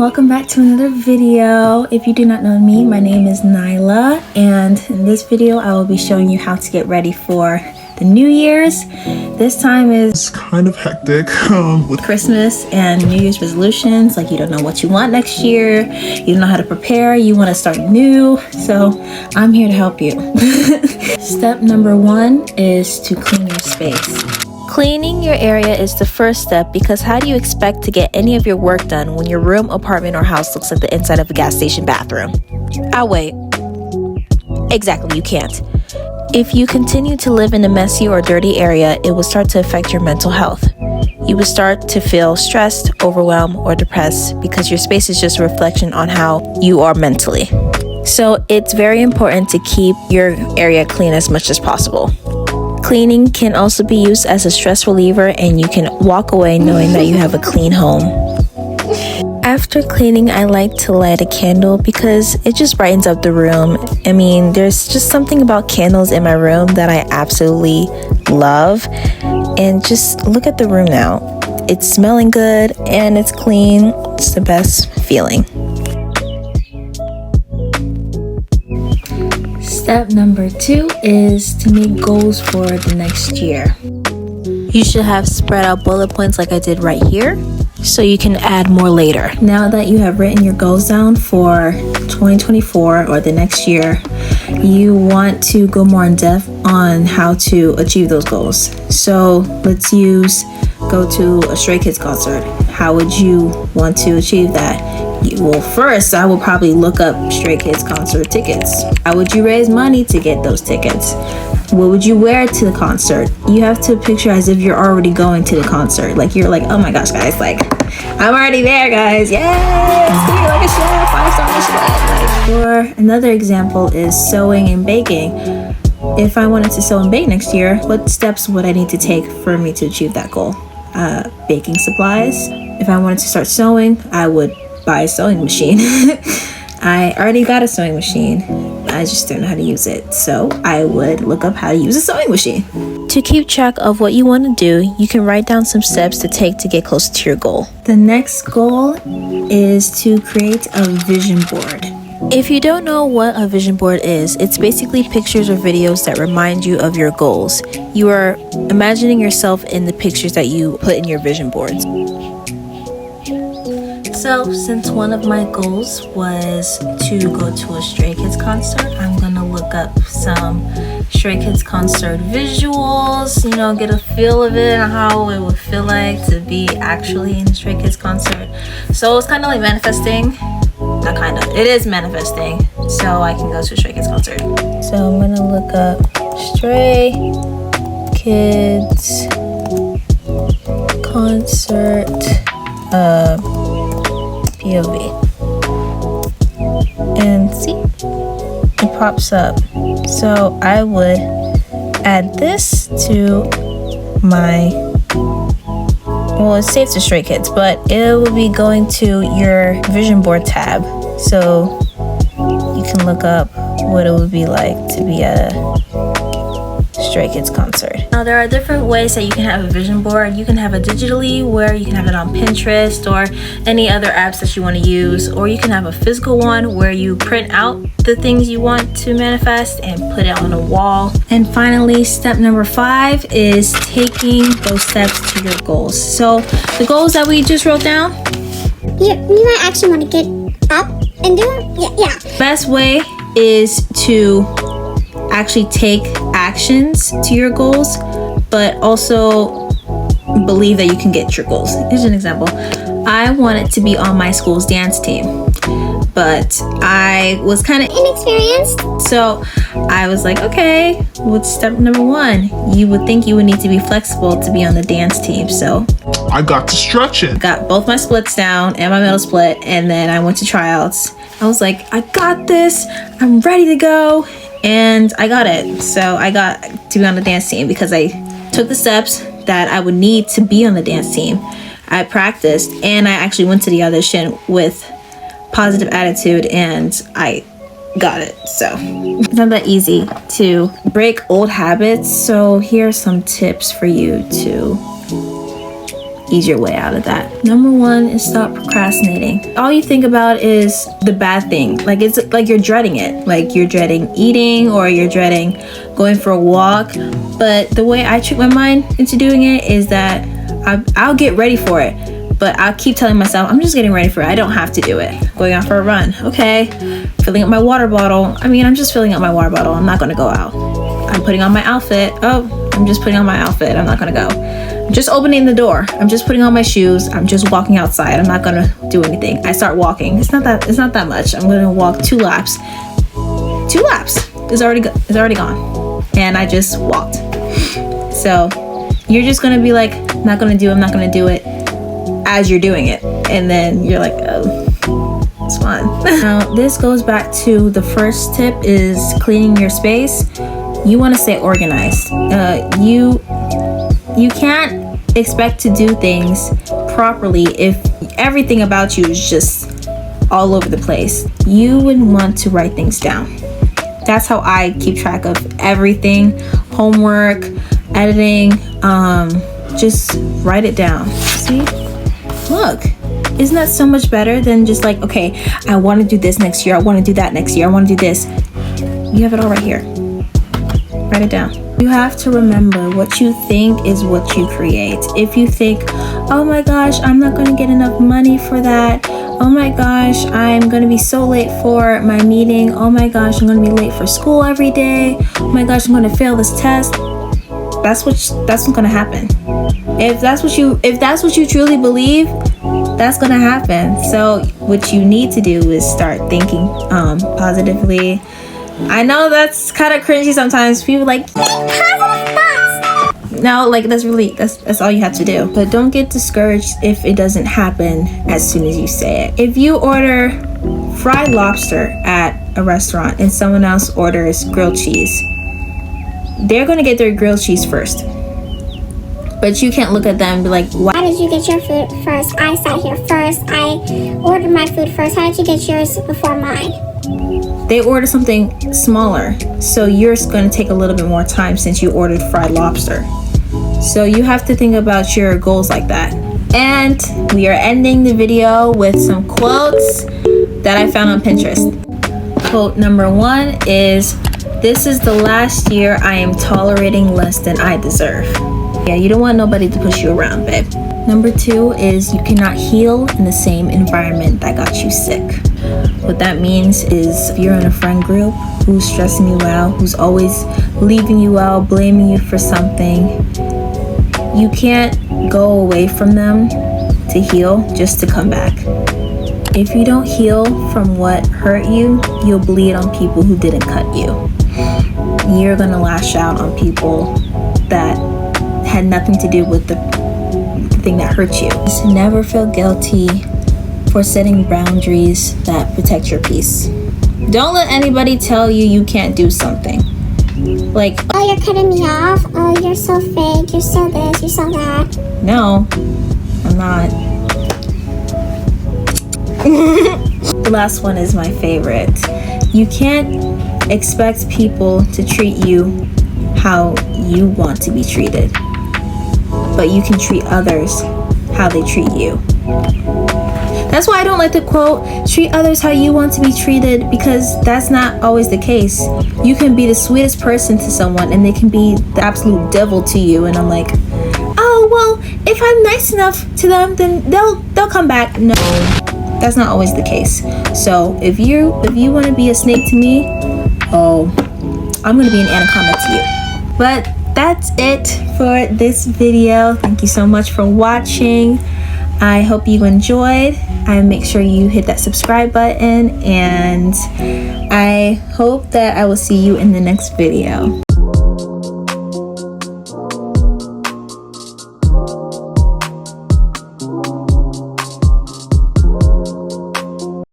welcome back to another video. If you do not know me, my name is Nyla, and in this video I will be showing you how to get ready for the New Year's. This time is kind of hectic with Christmas and New Year's resolutions. Like, you don't know what you want next year, you don't know how to prepare, you want to start new, so I'm here to help you. Step number 1 is to clean your space. Cleaning your area is the first step, because how do you expect to get any of your work done when your room, apartment, or house looks like the inside of a gas station bathroom? I'll wait. Exactly, you can't. If you continue to live in a messy or dirty area, it will start to affect your mental health. You will start to feel stressed, overwhelmed, or depressed because your space is just a reflection on how you are mentally. So it's very important to keep your area clean as much as possible. Cleaning can also be used as a stress reliever, and you can walk away knowing that you have a clean home. After cleaning, I like to light a candle because it just brightens up the room. I mean, there's just something about candles in my room that I absolutely love. And just look at the room now. It's smelling good and it's clean. It's the best feeling. Step number 2 is to make goals for the next year. You should have spread out bullet points like I did right here, so you can add more later. Now that you have written your goals down for 2024 or the next year, you want to go more in depth on how to achieve those goals. So let's go to a Stray Kids concert. How would you want to achieve that? Well, first, I will probably look up Stray Kids concert tickets. How would you raise money to get those tickets? What would you wear to the concert? You have to picture as if you're already going to the concert. Like, you're like, oh my gosh, guys, like, I'm already there, guys. Yay! It's gonna be like a show, 5-star Michelin. Like, or another example is sewing and baking. If I wanted to sew and bake next year, what steps would I need to take for me to achieve that goal? Baking supplies. If I wanted to start sewing, I would buy a sewing machine. I already got a sewing machine. I just don't know how to use it. So I would look up how to use a sewing machine. To keep track of what you want to do, you can write down some steps to take to get closer to your goal. The next goal is to create a vision board. If you don't know what a vision board is, it's basically pictures or videos that remind you of your goals. You are imagining yourself in the pictures that you put in your vision boards. So since one of my goals was to go to a Stray Kids concert, I'm gonna look up some Stray Kids concert visuals, get a feel of it and how it would feel like to be actually in a Stray Kids concert. So it's kind of like manifesting. Not kind of, it is manifesting, so I can go to a Stray Kids concert. So I'm gonna look up Stray Kids concert POV and see, it pops up. So I would add this to my, well, it's saved to Stray Kids, but it will be going to your vision board tab, so you can look up what it would be like to be at a Stray Kids concert. Now, there are different ways that you can have a vision board. You can have it digitally, where you can have it on Pinterest or any other apps that you want to use, or you can have a physical one where you print out the things you want to manifest and put it on a wall. And finally, step number 5 is taking those steps to your goals. So the goals that we just wrote down, you might actually want to get up and do it. Yeah. Best way is to actually take actions to your goals, but also believe that you can get your goals. Here's an example. I wanted to be on my school's dance team, but I was kind of inexperienced. So I was like, okay, what's step number 1? You would think you would need to be flexible to be on the dance team. So I got to stretch it. Got both my splits down and my middle split, and then I went to tryouts. I was like, I got this, I'm ready to go. And I got it. So I got to be on the dance team because I took the steps that I would need to be on the dance team. I practiced, and I actually went to the audition with positive attitude, and I got it. So it's not that easy to break old habits. So here are some tips for you to easier way out of that. Number 1 is stop procrastinating. All you think about is the bad thing. Like it's like you're dreading it. Like you're dreading eating or you're dreading going for a walk. But the way I trick my mind into doing it is that I'll get ready for it. But I'll keep telling myself, I'm just getting ready for it. I don't have to do it. Going out for a run. Okay. Filling up my water bottle. I mean, I'm just filling up my water bottle. I'm not going to go out. I'm putting on my outfit. Oh, I'm just putting on my outfit. I'm not going to go. I'm just opening the door. I'm just putting on my shoes. I'm just walking outside. I'm not going to do anything. I start walking. It's not that much. I'm going to walk 2 laps. 2 laps. It's already gone. And I just walked. So you're just going to be like, I'm not going to do it as you're doing it. And then you're like, oh, it's fun. Now, this goes back to the first tip is cleaning your space. You want to stay organized. You can't expect to do things properly if everything about you is just all over the place. You would want to write things down. That's how I keep track of everything. Homework, editing, just write it down. See? Look, isn't that so much better than just like, okay, I want to do this next year. I want to do that next year. I want to do this. You have it all right here. Write it down. You have to remember what you think is what you create. If you think, oh my gosh, I'm not going to get enough money for that. Oh my gosh, I'm going to be so late for my meeting. Oh my gosh, I'm going to be late for school every day. Oh my gosh, I'm going to fail this test. That's what's going to happen. If that's what you truly believe, that's going to happen. So what you need to do is start thinking positively. I know that's kind of cringy sometimes. People like, positive thoughts. No, like that's all you have to do. But don't get discouraged if it doesn't happen as soon as you say it. If you order fried lobster at a restaurant and someone else orders grilled cheese, they're going to get their grilled cheese first. But you can't look at them and be like, why did you get your food first? I sat here first. I ordered my food first. How did you get yours before mine? They order something smaller, so yours going to take a little bit more time since you ordered fried lobster. So you have to think about your goals like that. And we are ending the video with some quotes that I found on Pinterest. Quote number 1 is, "This is the last year I am tolerating less than I deserve." Yeah, you don't want nobody to push you around, babe. Number 2 is, "You cannot heal in the same environment that got you sick." What that means is if you're in a friend group who's stressing you out, who's always leaving you out, blaming you for something, you can't go away from them to heal just to come back. If you don't heal from what hurt you, you'll bleed on people who didn't cut you. You're gonna lash out on people that had nothing to do with the thing that hurt you. Just never feel guilty for setting boundaries that protect your peace. Don't let anybody tell you you can't do something. Like, oh, you're cutting me off. Oh, you're so fake. You're so this. You're so that. No, I'm not. The last one is my favorite. You can't expect people to treat you how you want to be treated, but you can treat others how they treat you. That's why I don't like the quote, treat others how you want to be treated, because that's not always the case. You can be the sweetest person to someone and they can be the absolute devil to you, and I'm like, oh, well, if I'm nice enough to them, then they'll come back. No, that's not always the case. So if you want to be a snake to me, oh, I'm going to be an anaconda to you. But that's it for this video. Thank you so much for watching. I hope you enjoyed. Make sure you hit that subscribe button, and I hope that I will see you in the next video.